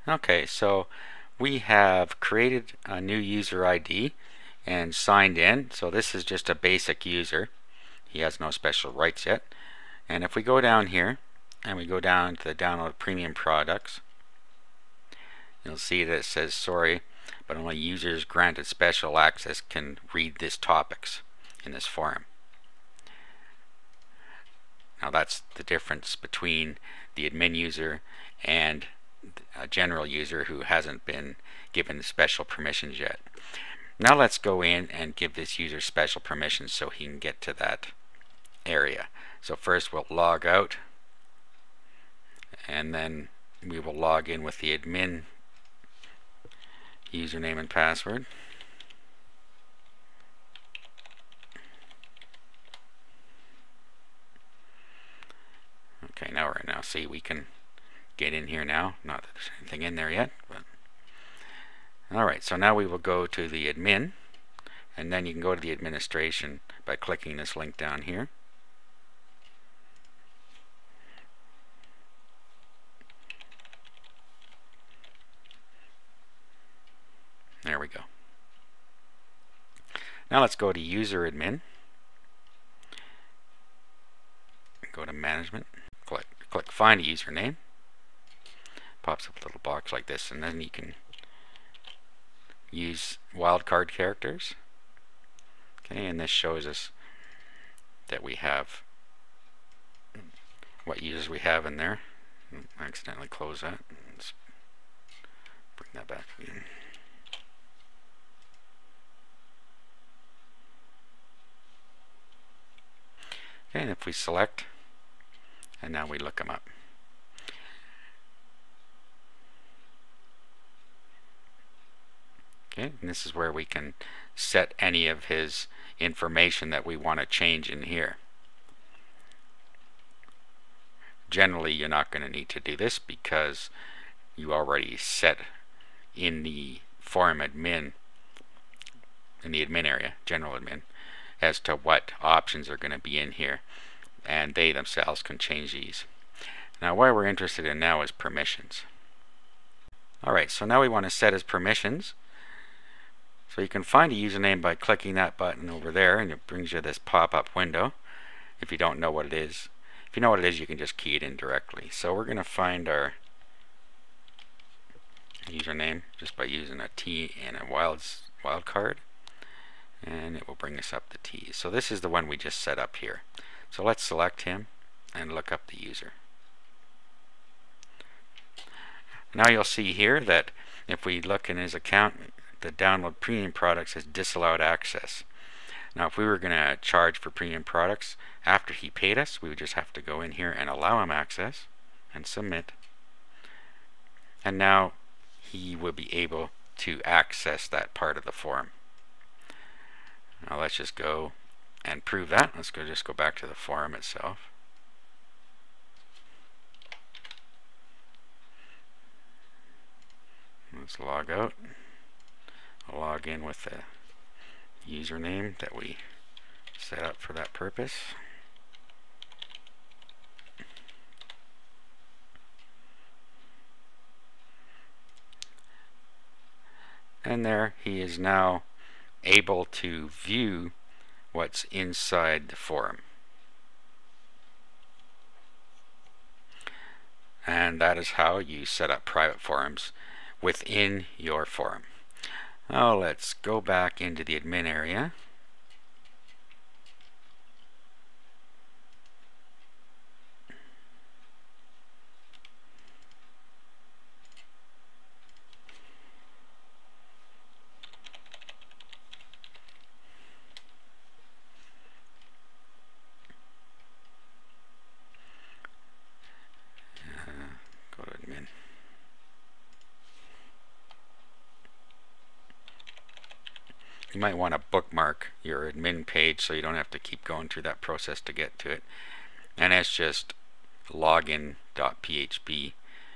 Okay, so we have created a new user ID and signed in. So this is just a basic user. He has no special rights yet. And if we go down here and we go down to the download premium products, you'll see that it says sorry, but only users granted special access can read these topics in this forum. Now that's the difference between the admin user and a general user who hasn't been given special permissions yet. Now let's go in and give this user special permissions so he can get to that area. So first we'll log out, and then we will log in with the admin username and password. Okay, now see we can get in here now. Not that there's anything in there yet, but alright, so now we will go to the admin, and then you can go to the administration by clicking this link down here. There we go. Now let's go to user admin. Go to management, click find a username. Pops up a little box like this, and then you can use wildcard characters. Okay, and this shows us that we have what users we have in there. I accidentally closed that. Let's bring that back again. Okay, and if we select, and now we look them up. Okay, and this is where we can set any of his information that we want to change in here. Generally, you're not going to need to do this because you already set in the forum admin, in the admin area, general admin, as to what options are going to be in here, and they themselves can change these. Now what we're interested in now is permissions. Alright, so now we want to set his permissions. So you can find a username by clicking that button over there, and it brings you this pop-up window if you don't know what it is. If you know what it is, you can just key it in directly. So we're going to find our username just by using a T and a wildcard, and it will bring us up the T's. So this is the one we just set up here. So let's select him and look up the user. Now you'll see here that if we look in his account, the download premium products has disallowed access. Now if we were going to charge for premium products after he paid us, we would just have to go in here and allow him access and submit. And now he will be able to access that part of the forum. Now let's just go and prove that. Let's just go back to the forum itself. Let's log out. I'll log in with the username that we set up for that purpose. And there he is now able to view what's inside the forum. And that is how you set up private forums within your forum. Now let's go back into the admin area. Go to admin. You might want to bookmark your admin page so you don't have to keep going through that process to get to it. And it's just login.php,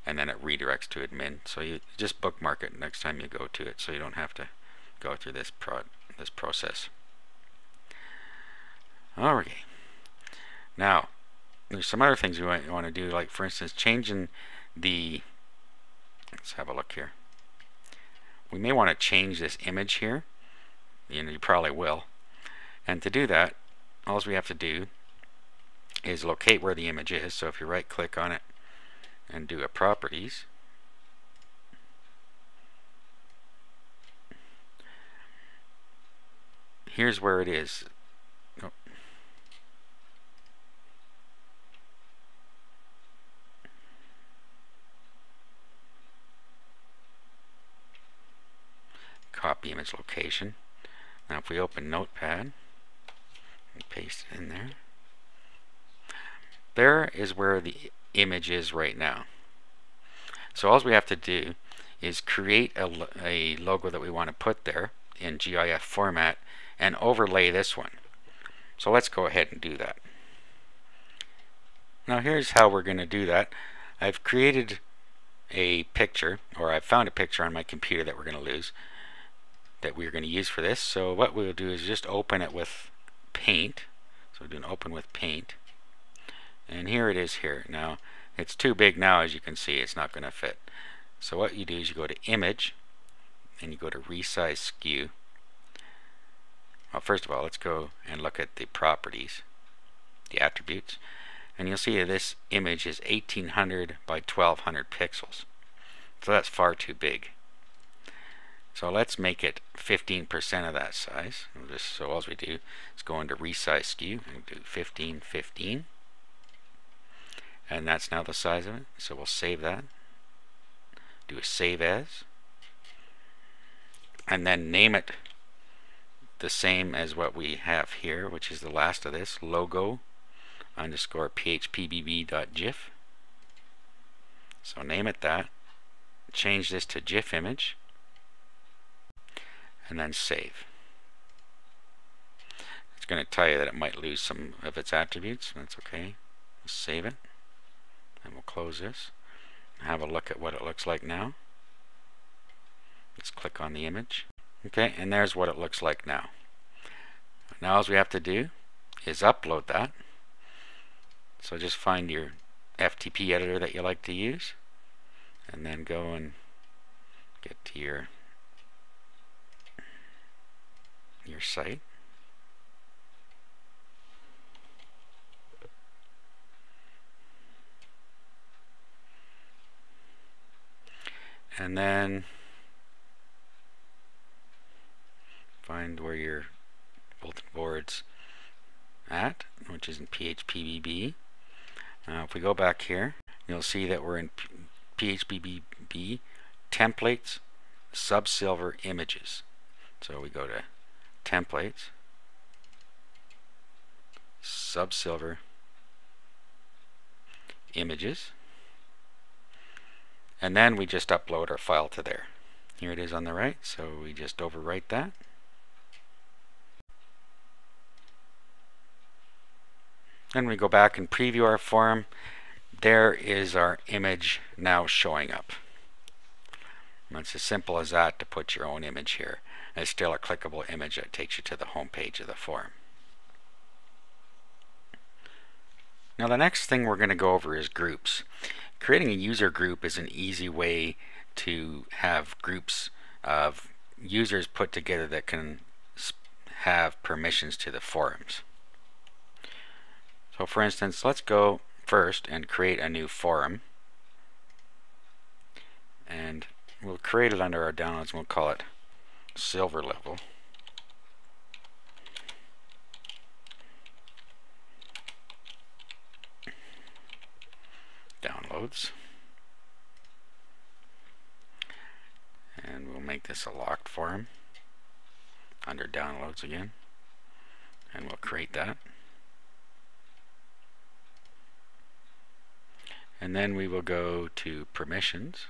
and then it redirects to admin. So you just bookmark it next time you go to it so you don't have to go through this process. Alright. Now, there's some other things you want to do, like for instance changing the Let's have a look here. We may want to change this image here. You probably will. And to do that, all we have to do is locate where the image is. So if you right click on it and do a properties, here's where it is. Oh. Copy image location. Now if we open Notepad and paste it in there, there is where the image is right now. So all we have to do is create a logo that we want to put there in GIF format and overlay this one. So let's go ahead and do that. Now here's how we're going to do that. I've created a picture, or I've found a picture on my computer that we're going to use for this. So what we'll do is just open it with Paint. So we'll do an open with Paint. And here it is here. Now it's too big now, as you can see. It's not going to fit. So what you do is you go to Image and you go to Resize Skew. Well, first of all, let's go and look at the properties, the attributes, and you'll see that this image is 1800 by 1200 pixels. So that's far too big. So let's make it 15% of that size. So all we do is go into Resize Skew and do 1515. And that's now the size of it. So we'll save that. Do a Save As. And then name it the same as what we have here, which is the last of this, logo underscore phpbb.gif. So name it that. Change this to GIF image. And then save. It's going to tell you that it might lose some of its attributes. That's okay. Let's save it. And we'll close this. Have a look at what it looks like now. Let's click on the image. Okay, and there's what it looks like now. Now all we have to do is upload that. So just find your FTP editor that you like to use, and then go and get to your site. And then find where your bulletin board's at, which is in Phpbb. Now if we go back here, you'll see that we're in Phpbb templates, sub-silver images. So we go to templates, sub-silver images, and then we just upload our file to there. Here it is on the right, so we just overwrite that. Then we go back and preview our form. There is our image now showing up. And it's as simple as that to put your own image here. It's still a clickable image that takes you to the home page of the form. Now the next thing we're going to go over is groups. Creating a user group is an easy way to have groups of users put together that can have permissions to the forums. So for instance, let's go first and create a new forum, and we'll create it under our downloads and we'll call it Silver Level. Downloads. And we'll make this a locked forum under downloads again, and we'll create that. And then we will go to permissions.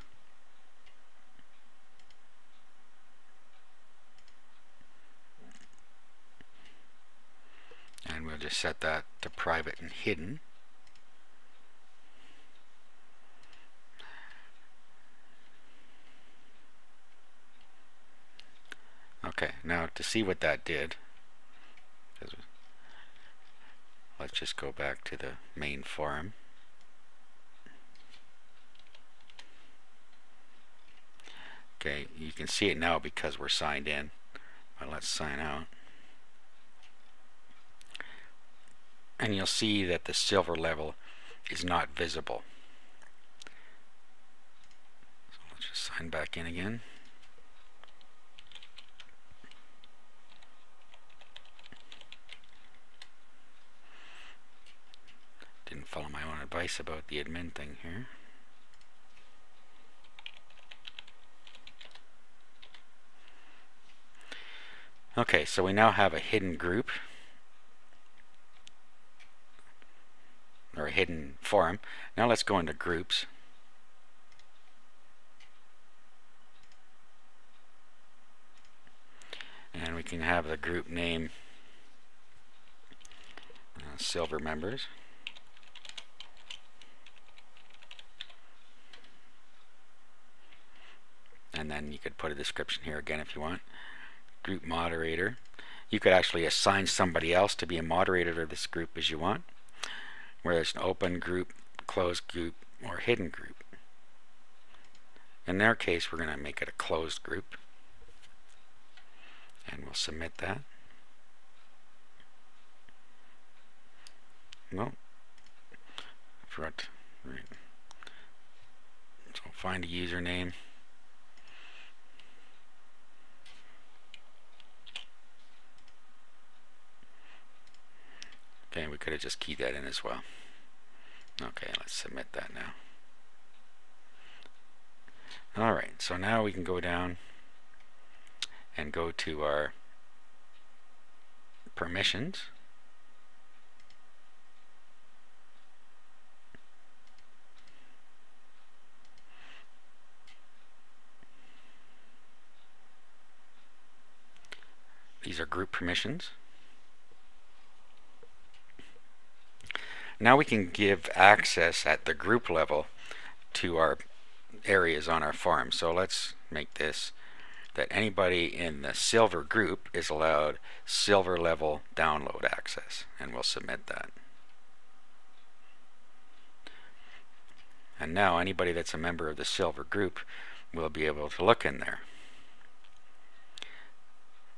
And we'll just set that to private and hidden. Okay, now to see what that did, let's just go back to the main forum. Okay, you can see it now because we're signed in. But let's sign out. And you'll see that the silver level is not visible. So let's just sign back in again. Didn't follow my own advice about the admin thing here. Okay, so we now have a hidden group, or a hidden forum. Now let's go into groups. And we can have the group name Silver Members. And then you could put a description here again if you want. Group moderator. You could actually assign somebody else to be a moderator of this group as you want, whether it's an open group, closed group, or hidden group. In their case, we're going to make it a closed group, and we'll submit that. No, forgot. Right. So find a username. Okay, we could have just keyed that in as well. Okay, let's submit that now. Alright, so now we can go down and go to our permissions. These are group permissions. Now we can give access at the group level to our areas on our forum. So let's make this that anybody in the silver group is allowed silver level download access, and we'll submit that. And now anybody that's a member of the silver group will be able to look in there.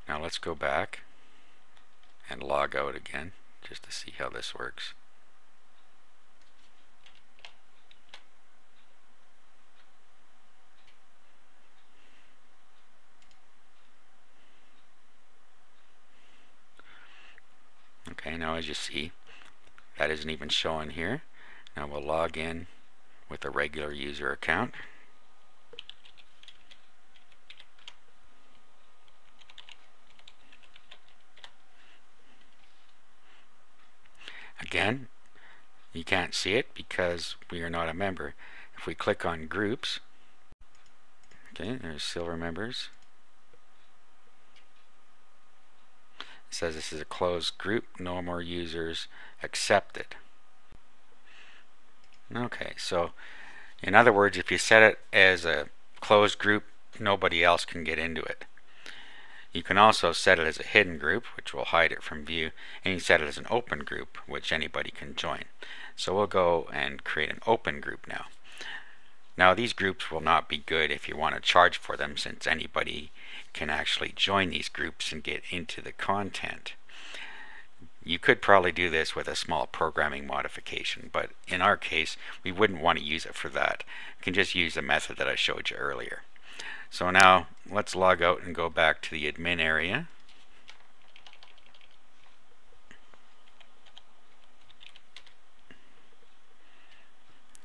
Now let's go back and log out again just to see how this works. Okay, now as you see, that isn't even showing here. Now we'll log in with a regular user account. Again, you can't see it because we are not a member. If we click on groups, okay, there's silver members. It says this is a closed group, no more users accepted. Okay, so in other words, if you set it as a closed group, nobody else can get into it. You can also set it as a hidden group, which will hide it from view, and you set it as an open group, which anybody can join. So we'll go and create an open group now. Now these groups will not be good if you want to charge for them, since anybody can actually join these groups and get into the content. You could probably do this with a small programming modification, but in our case we wouldn't want to use it for that. You can just use the method that I showed you earlier. So now let's log out and go back to the admin area.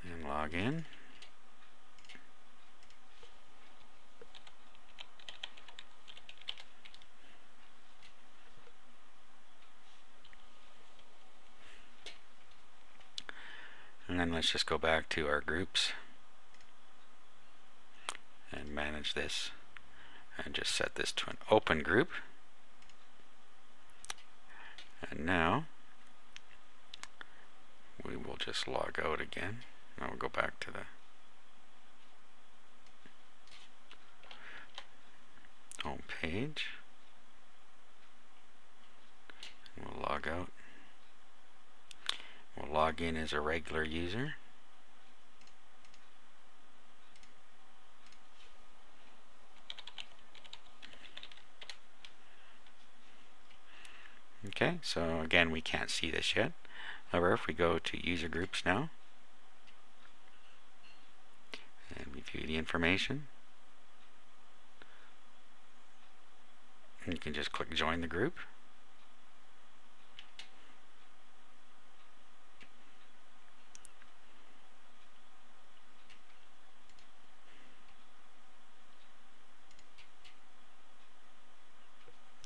And log in. And then let's just go back to our groups and manage this and just set this to an open group. And now we will just log out again. Now we'll go back to the home page. And we'll log out. We'll log in as a regular user. Okay, so again, we can't see this yet. However, if we go to user groups now and we view the information, you can just click join the group.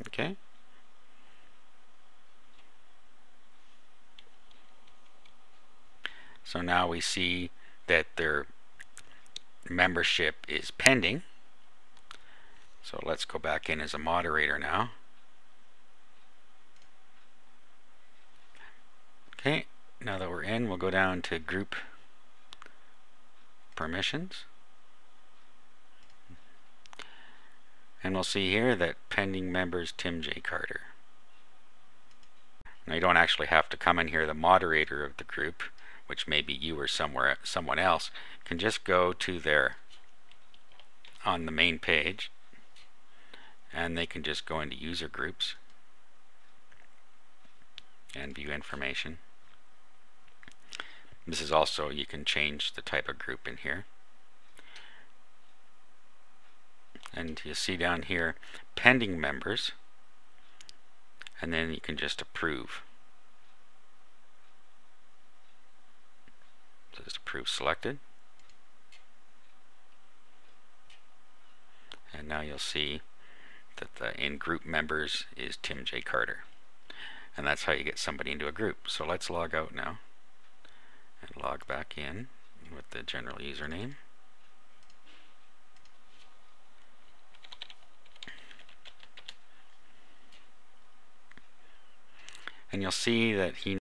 Okay. So now we see that their membership is pending. So let's go back in as a moderator now. Okay, now that we're in, we'll go down to group permissions. And we'll see here that pending members Tim J. Carter. Now you don't actually have to come in here. The moderator of the group, which may be you or someone else, can just go to their on the main page, and they can just go into user groups and view information. This is also, you can change the type of group in here. And you see down here pending members, and then you can just approve. So just approve selected. And now you'll see that the in group members is Tim J. Carter. And that's how you get somebody into a group. So let's log out now and log back in with the general username. And you'll see that he